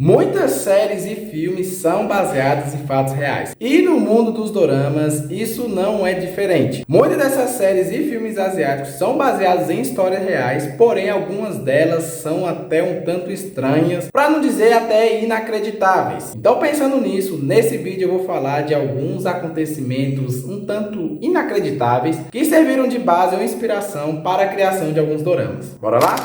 Muitas séries e filmes são baseados em fatos reais. E no mundo dos doramas, isso não é diferente. Muitas dessas séries e filmes asiáticos são baseados em histórias reais, porém algumas delas são até um tanto estranhas, para não dizer até inacreditáveis. Então, pensando nisso, nesse vídeo eu vou falar de alguns acontecimentos um tanto inacreditáveis que serviram de base ou inspiração para a criação de alguns doramas. Bora lá?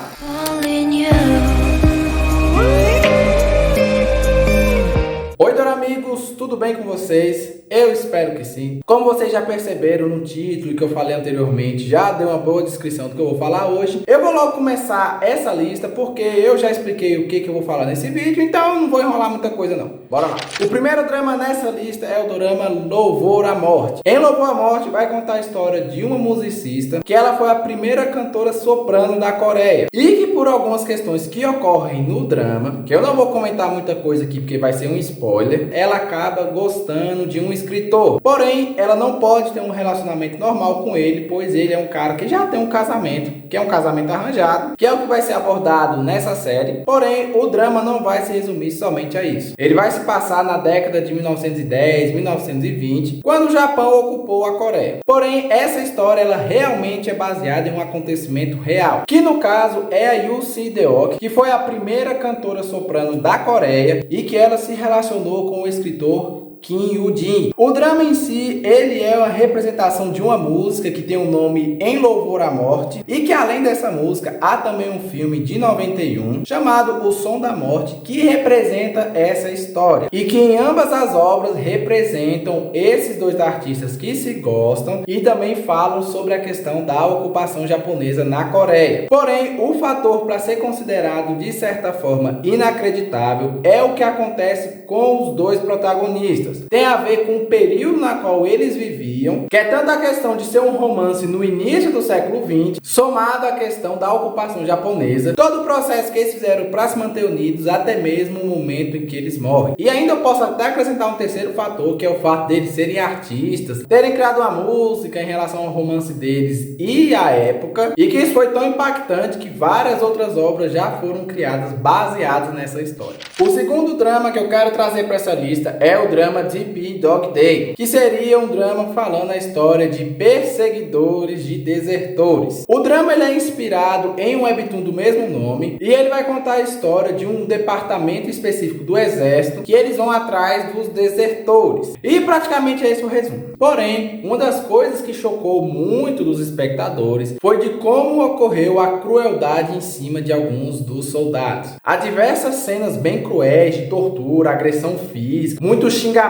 Oi, Doramigos, tudo bem com vocês? Eu espero que sim. Como vocês já perceberam no título que eu falei anteriormente, já deu uma boa descrição do que eu vou falar hoje. Eu vou logo começar essa lista porque eu já expliquei o que eu vou falar nesse vídeo, então eu não vou enrolar muita coisa não. Bora lá. O primeiro drama nessa lista é o dorama Louvor à Morte. Em Louvor à Morte vai contar a história de uma musicista que ela foi a primeira cantora soprano da Coreia e que por algumas questões que ocorrem no drama, que eu não vou comentar muita coisa aqui porque vai ser um spoiler, ela acaba gostando de um escritor. Porém, ela não pode ter um relacionamento normal com ele, pois ele é um cara que já tem um casamento, que é um casamento arranjado, que é o que vai ser abordado nessa série. Porém, o drama não vai se resumir somente a isso. Ele vai se passar na década de 1910, 1920, quando o Japão ocupou a Coreia. Porém, essa história ela realmente é baseada em um acontecimento real, que no caso é a Yoo Si-deok, que foi a primeira cantora soprano da Coreia e que ela se relacionou com o escritor Kim Woo-jin. O drama em si, ele é uma representação de uma música que tem o nome Em Louvor à Morte e que além dessa música, há também um filme de 91 chamado O Som da Morte que representa essa história e que em ambas as obras representam esses dois artistas que se gostam e também falam sobre a questão da ocupação japonesa na Coreia. Porém, o fator para ser considerado de certa forma inacreditável é o que acontece com os dois protagonistas. Tem a ver com o período na qual eles viviam, que é tanto a questão de ser um romance no início do século XX, somado à questão da ocupação japonesa, todo o processo que eles fizeram para se manter unidos, até mesmo o momento em que eles morrem. E ainda eu posso até acrescentar um terceiro fator, que é o fato deles serem artistas, terem criado uma música em relação ao romance deles e à época, e que isso foi tão impactante que várias outras obras já foram criadas baseadas nessa história. O segundo drama que eu quero trazer para essa lista é o drama DP Dog Day, que seria um drama falando a história de perseguidores de desertores. O drama ele é inspirado em um webtoon do mesmo nome e ele vai contar a história de um departamento específico do exército que eles vão atrás dos desertores. E praticamente é esse o resumo. Porém, uma das coisas que chocou muito dos espectadores foi de como ocorreu a crueldade em cima de alguns dos soldados. Há diversas cenas bem cruéis de tortura, agressão física, muito xingamento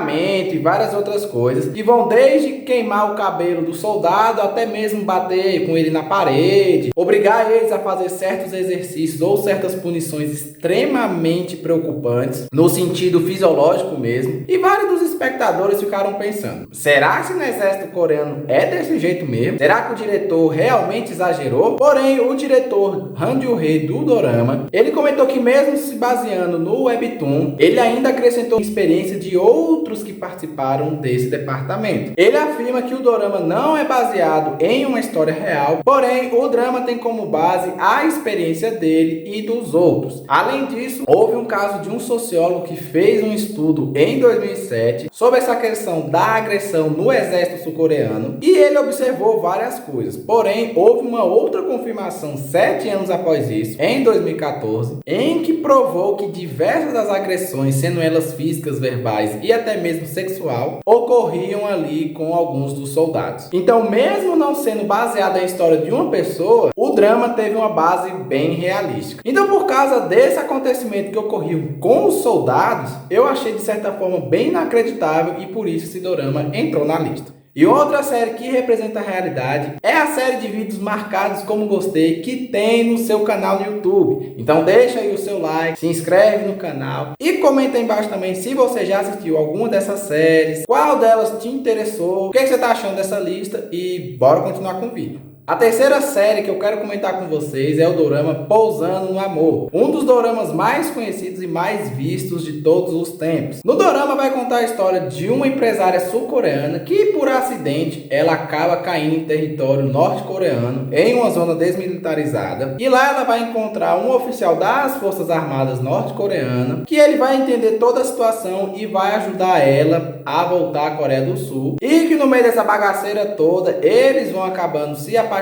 e várias outras coisas, que vão desde queimar o cabelo do soldado até mesmo bater com ele na parede, obrigar eles a fazer certos exercícios ou certas punições extremamente preocupantes, no sentido fisiológico mesmo, e vários dos espectadores ficaram pensando, será que no exército coreano é desse jeito mesmo? Será que o diretor realmente exagerou? Porém, o diretor Han Joo-hae do dorama, ele comentou que mesmo se baseando no webtoon, ele ainda acrescentou a experiência de outros que participaram desse departamento. Ele afirma que o dorama não é baseado em uma história real, porém o drama tem como base a experiência dele e dos outros. Além disso, houve um caso de um sociólogo que fez um estudo em 2007 sobre essa questão da agressão no exército sul-coreano e ele observou várias coisas. Porém, houve uma outra confirmação 7 anos após isso, em 2014, em que provou que diversas das agressões, sendo elas físicas, verbais e até mesmo sexual, ocorriam ali com alguns dos soldados. Então, mesmo não sendo baseado em história de uma pessoa, o drama teve uma base bem realística. Então, por causa desse acontecimento que ocorreu com os soldados, eu achei de certa forma bem inacreditável e por isso esse dorama entrou na lista. E outra série que representa a realidade é a série de vídeos marcados como gostei que tem no seu canal no YouTube. Então deixa aí o seu like, se inscreve no canal e comenta aí embaixo também se você já assistiu alguma dessas séries, qual delas te interessou, o que você está achando dessa lista e bora continuar com o vídeo. A terceira série que eu quero comentar com vocês é o dorama Pousando no Amor, um dos doramas mais conhecidos e mais vistos de todos os tempos. No dorama vai contar a história de uma empresária sul-coreana que, por acidente, ela acaba caindo em território norte-coreano, em uma zona desmilitarizada, e lá ela vai encontrar um oficial das Forças Armadas norte-coreanas, que ele vai entender toda a situação e vai ajudar ela a voltar à Coreia do Sul, e que no meio dessa bagaceira toda, eles vão acabando se apaixonando,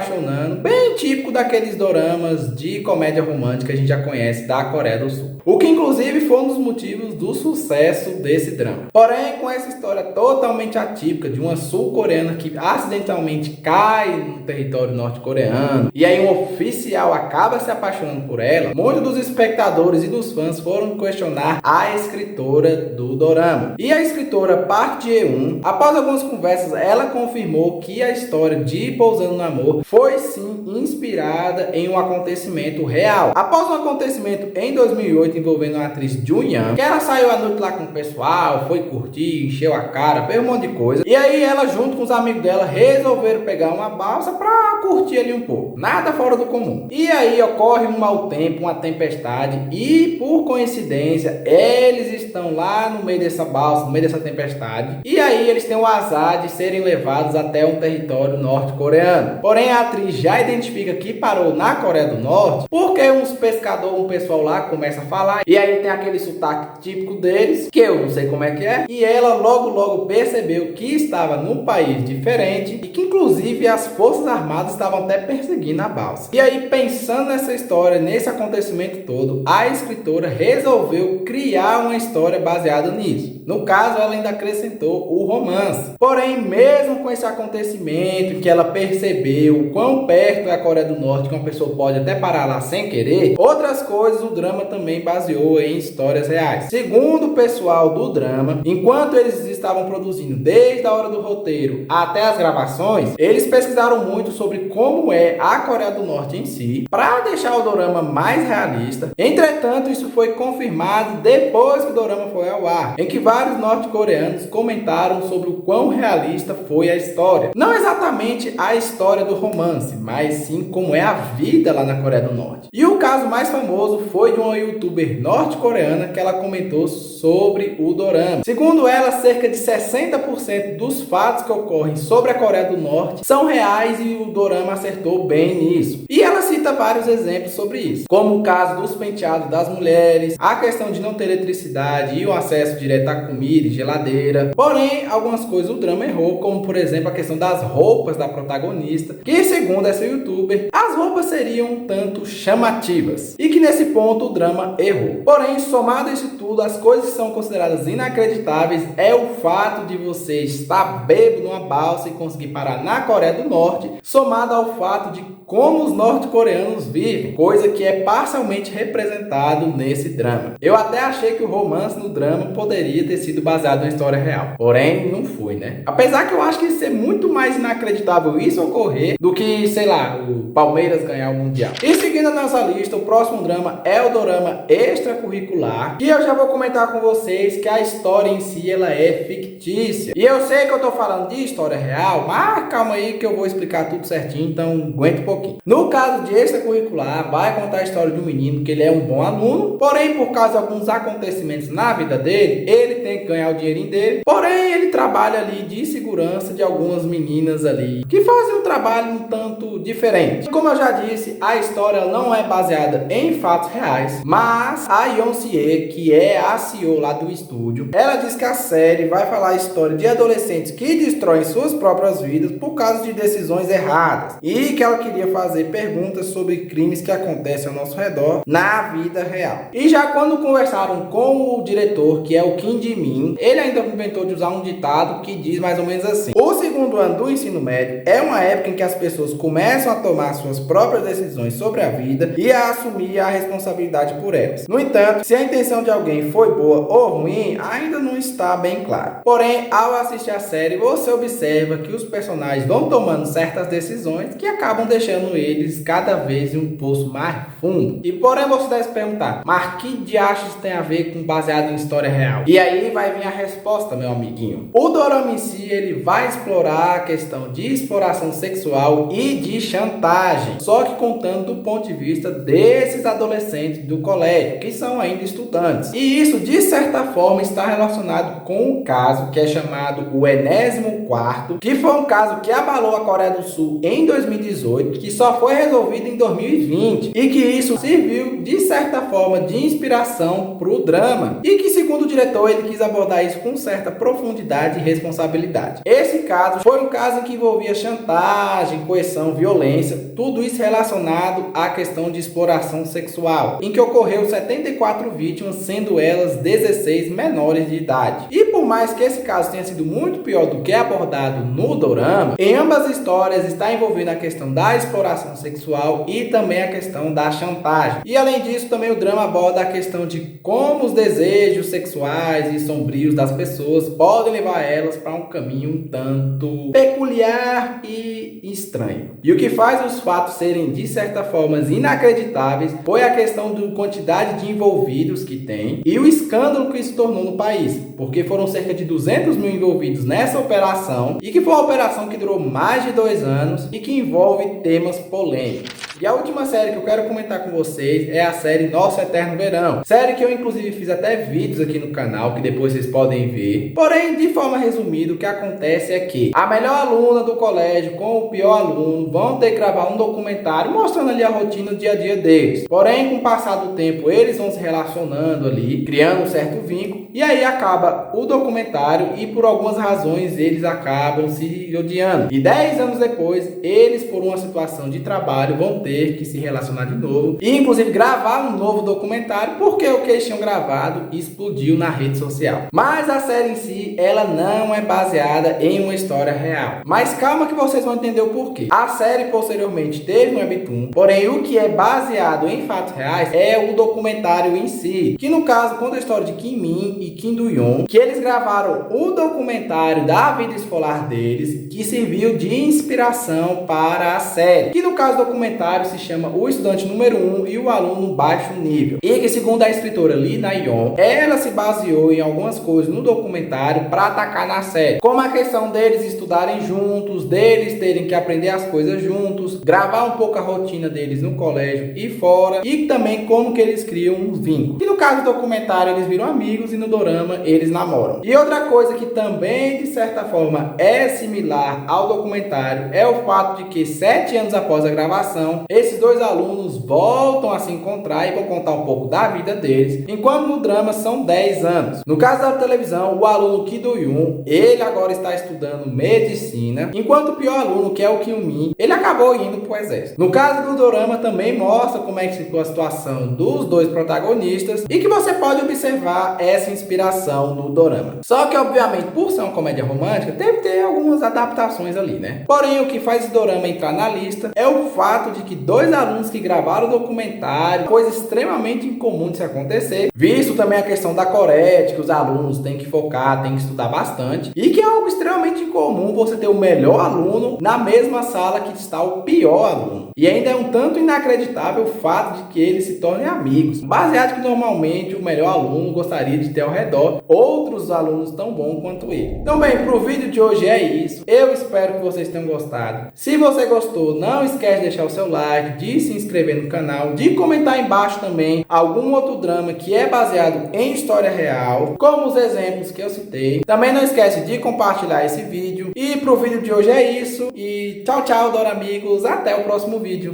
bem típico daqueles doramas de comédia romântica que a gente já conhece da Coreia do Sul. O que inclusive foi um dos motivos do sucesso desse drama. Porém, com essa história totalmente atípica de uma sul-coreana que acidentalmente cai no território norte-coreano, e aí um oficial acaba se apaixonando por ela, muitos dos espectadores e dos fãs foram questionar a escritora do dorama. E a escritora Park Jae-woon, após algumas conversas, ela confirmou que a história de Pousando no Amor foi sim inspirada em um acontecimento real. Após um acontecimento em 2008 envolvendo a atriz Jun Yang, que ela saiu à noite lá com o pessoal, foi curtir, encheu a cara, fez um monte de coisa, e aí ela junto com os amigos dela resolveram pegar uma balsa pra curtir ali um pouco, nada fora do comum. E aí ocorre um mau tempo, uma tempestade, e por coincidência eles estão lá no meio dessa balsa, no meio dessa tempestade, e aí eles têm o azar de serem levados até um território norte-coreano. Porém a atriz já identifica que parou na Coreia do Norte porque uns pescadores, um pessoal lá começa a falar, e aí tem aquele sotaque típico deles, que eu não sei como é que é, e ela logo percebeu que estava num país diferente e que inclusive as Forças Armadas estavam até perseguindo a balsa. E aí, pensando nessa história, nesse acontecimento todo, a escritora resolveu criar uma história baseada nisso. No caso, ela ainda acrescentou o romance. Porém, mesmo com esse acontecimento que ela percebeu o quão perto é a Coreia do Norte, que uma pessoa pode até parar lá sem querer, outras coisas o drama também baseou em histórias reais. Segundo o pessoal do drama, enquanto eles estavam produzindo desde a hora do roteiro até as gravações, eles pesquisaram muito sobre como é a Coreia do Norte em si, para deixar o dorama mais realista. Entretanto, isso foi confirmado depois que o dorama foi ao ar, em que vários norte-coreanos comentaram sobre o quão realista foi a história. Não exatamente a história do romance, mas sim como é a vida lá na Coreia do Norte. E o caso mais famoso foi de uma youtuber norte-coreana que ela comentou sobre o dorama. Segundo ela, cerca de 60% dos fatos que ocorrem sobre a Coreia do Norte são reais e o dorama acertou bem nisso. E ela cita vários exemplos sobre isso, como o caso dos penteados das mulheres, a questão de não ter eletricidade e o acesso direto à comida e geladeira. Porém, algumas coisas o drama errou, como por exemplo a questão das roupas da protagonista, que segundo essa youtuber, as roupas seriam um tanto chamativas, e que nesse ponto o drama errou. Porém, somado a isso tudo, as coisas que são consideradas inacreditáveis é o fato de você estar bêbado numa balsa e conseguir parar na Coreia do Norte, somado ao fato de como os norte-coreanos vivem, coisa que é parcialmente representado nesse drama. Eu até achei que o romance no drama poderia ter sido baseado em história real, porém não foi, né? Apesar que eu acho que ia ser muito mais inacreditável isso ocorrer do que, sei lá, o Palmeiras ganhar o Mundial. E seguindo a nossa lista, o próximo drama é o dorama Extracurricular, e eu já vou comentar com vocês que a história em si ela é fictícia. E eu sei que eu tô falando de história real, mas calma aí que eu vou explicar tudo certinho, então aguenta um pouquinho. No caso de Extracurricular, vai contar a história de um menino que ele é um bom aluno, porém por causa de alguns acontecimentos na vida dele, ele tem que ganhar o dinheirinho dele, porém ele trabalha ali de segurança de algumas meninas ali, que fazem um trabalho um tanto diferente. Como eu já disse, a história não é baseada em fatos reais, mas a Yeon-sie, que é a CEO lá do estúdio, ela diz que a série vai falar a história de adolescentes que destroem suas próprias vidas por causa de decisões erradas, e que ela queria fazer perguntas sobre crimes que acontecem ao nosso redor na vida real. E já quando conversaram com o diretor, que é o Kim Ji-min, ele ainda inventou de usar um ditado que diz mais ou menos assim: o segundo ano do ensino médio é uma época em que as pessoas começam a tomar suas próprias decisões sobre a vida e a assumir a responsabilidade por elas. No entanto, se a intenção de alguém foi boa ou ruim, ainda não está bem claro. Porém, ao assistir a série, você observa que os personagens vão tomando certas decisões que acabam deixando eles cada vez em um poço mais fundo. E porém você deve se perguntar, mas que diachos tem a ver com baseado em história real? E aí vai vir a resposta, meu amiguinho. O dorama em si, ele vai explorar explorar a questão de exploração sexual e de chantagem, só que contando do ponto de vista desses adolescentes do colégio, que são ainda estudantes. E isso, de certa forma, está relacionado com um caso que é chamado o Enésimo Quarto, que foi um caso que abalou a Coreia do Sul em 2018, que só foi resolvido em 2020, e que isso serviu, de certa forma, de inspiração para o drama, e que, segundo o diretor, ele quis abordar isso com certa profundidade e responsabilidade. Esse caso foi um caso que envolvia chantagem, coerção, violência, tudo isso relacionado à questão de exploração sexual, em que ocorreu 74 vítimas, sendo elas 16 menores de idade. E por mais que esse caso tenha sido muito pior do que abordado no dorama, em ambas as histórias está envolvendo a questão da exploração sexual e também a questão da chantagem. E além disso, também o drama aborda a questão de como os desejos sexuais e sombrios das pessoas podem levar elas para um caminho um tanto peculiar e estranho. E o que faz os fatos serem, de certa forma, inacreditáveis foi a questão da quantidade de envolvidos que tem e o escândalo que se tornou no país, porque foram cerca de 200 mil envolvidos nessa operação e que foi uma operação que durou mais de 2 anos e que envolve temas polêmicos. E a última série que eu quero comentar com vocês é a série Nosso Eterno Verão. Série que eu inclusive fiz até vídeos aqui no canal, que depois vocês podem ver. Porém, de forma resumida, o que acontece é que a melhor aluna do colégio com o pior aluno vão ter que gravar um documentário mostrando ali a rotina do dia a dia deles. Porém, com o passar do tempo, eles vão se relacionando ali, criando um certo vínculo. E aí acaba o documentário e por algumas razões eles acabam se odiando. E 10 anos depois, eles por uma situação de trabalho vão ter que se relacionar de novo e inclusive gravar um novo documentário porque o que eles tinham gravado explodiu na rede social. Mas a série em si, ela não é baseada em uma história real. Mas calma que vocês vão entender o porquê. A série posteriormente teve um webtoon, porém o que é baseado em fatos reais é o documentário em si, que no caso conta a história de Kim Min e Kim Do-yeon, que eles gravaram o documentário da vida escolar deles, que serviu de inspiração para a série, que no caso do documentário se chama O Estudante Número 1 e o Aluno Baixo Nível, e que segundo a escritora Lee Na-yeon, ela se baseou em algumas coisas no documentário para atacar na série, como a questão deles estudarem juntos, deles terem que aprender as coisas juntos, gravar um pouco a rotina deles no colégio e fora, e também como que eles criam um vínculo. E no caso do documentário eles viram amigos e no dorama eles namoram. E outra coisa que também de certa forma é similar ao documentário é o fato de que 7 anos após a gravação, esses dois alunos voltam a se encontrar e vão contar um pouco da vida deles, enquanto no drama são 10 anos. No caso da televisão, o aluno Ki Do-yeon, ele agora está estudando medicina, enquanto o pior aluno, que é o Kim Min, ele acabou indo para o exército. No caso do dorama também mostra como é que ficou a situação dos dois protagonistas e que você pode observar essa inspiração no dorama. Só que obviamente, por ser uma comédia romântica, deve ter algumas adaptações ali, né? Porém, o que faz esse dorama entrar na lista é o fato de que 2 alunos que gravaram o documentário, coisa extremamente incomum de se acontecer, visto também a questão da Coreia, de que os alunos têm que focar, têm que estudar bastante, e que é algo extremamente incomum você ter o melhor aluno na mesma sala que está o pior aluno. E ainda é um tanto inacreditável o fato de que eles se tornem amigos, baseado que normalmente o melhor aluno gostaria de ter ao redor outros alunos tão bons quanto ele. Então bem, pro vídeo de hoje é isso. Eu espero que vocês tenham gostado. Se você gostou, não esquece de deixar o seu like, de se inscrever no canal, de comentar embaixo também algum outro drama que é baseado em história real, como os exemplos que eu citei. Também não esquece de compartilhar esse vídeo. E pro vídeo de hoje é isso. E tchau, tchau, Dora amigos. Até o próximo vídeo.